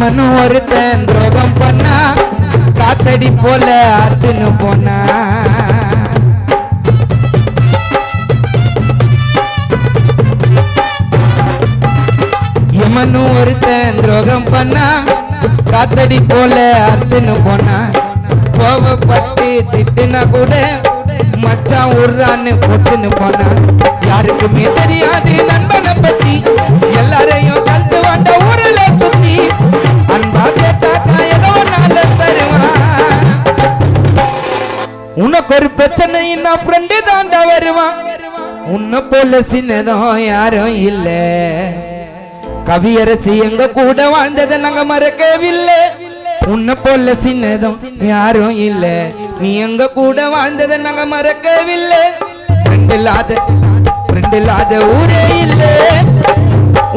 எமனு ஒருத்தன் துரோகம் பண்ணா காத்தடி போல அறுத்துன்னு போனா எமனு ஒருத்தன் துரோகம் பண்ணா காத்தடி போல அறுத்துன்னு போனா கோவப்பட்டு திட்டுனா கூட மச்சான் உர்றான்னு பொட்டுன்னு போனா யாருக்குமே தெரியாது நண்பனை பத்தி எல்லாரையும் கலந்து வந்த ஊரில் சுத்தி அன்பா கேட்டாக்கா எதவனால தருவான் உனக்கு ஒரு பிரச்சனைன்னா ஃப்ரெண்டு தாண்டா வருவான் உன்னை போல சின்னதும் யாரும் இல்ல கவியரசி எங்க கூட வாழ்ந்ததை நாங்க மறக்கவில்லை உன்னை போல சின்னதும் யாரும் இல்ல நீ எங்க கூட வாழ்ந்ததை நாங்க மறக்கவில்லை ஃப்ரெண்ட் இல்லாத ஊரே இல்ல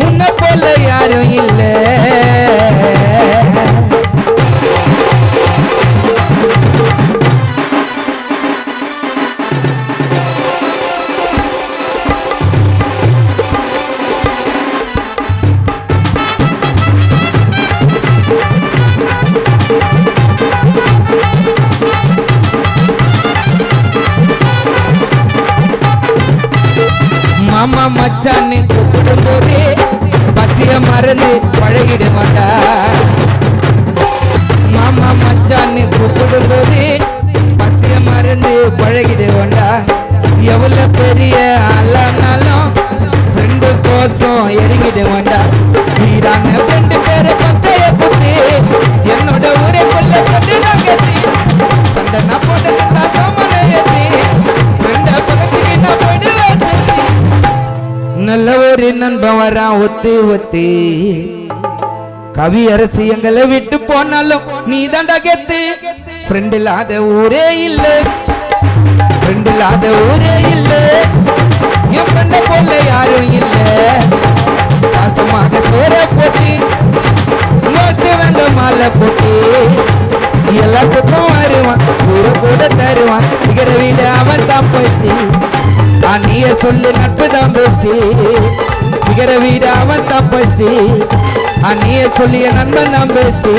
உன்னை போல யாரும் இல்ல மாமா மச்சான்னு கூப்பிடும்போதே பசிய மறந்து பழகிட மாட்டா மாமா மச்சான்னு கூப்பிடும்போதே பசிய மறந்து பழகிட வேண்டா எவ்வளவு பெரிய ஆளானாலும் ஃப்ரெண்டு கோசம் இறங்கிட வேண்டா வீரான ஃப்ரெண்டு பேரு பச்சைய குத்தி என்னோட ஊரே கொல்ல கொண்டு நான் கட்டி சண்டை நான் போட்டு மன ஏற்றி ஃப்ரெண்ட பக்கத்துக்கு நான் போயிடுவேன் நல்ல ஒரு நண்பன் வரான் ஒத்தி ஒத்தி கவியரசி எங்களை விட்டு போனாலும் நீ தாண்டா கெத்து ஃப்ரெண்ட் இல்லாத ஊரே இல்ல ஃப்ரெண்ட் இல்லாத ஊரே இல்ல என் ஃப்ரெண்ட போல யாரும் இல்ல பாசமாக சோற போட்டு நோட்டு வந்த மாலை போட்டு எல்லாத்துக்கும் வருவான் ஊரை கூட தருவான் இகிற வீடு அவன் தான் போஸ்டி நீய சொல்லு நட்பு தான் பெஸ்டி இகிற வீடு அவன் தான் பெஸ்டி நீய சொல்லிய நண்பன் தான் பெஸ்டி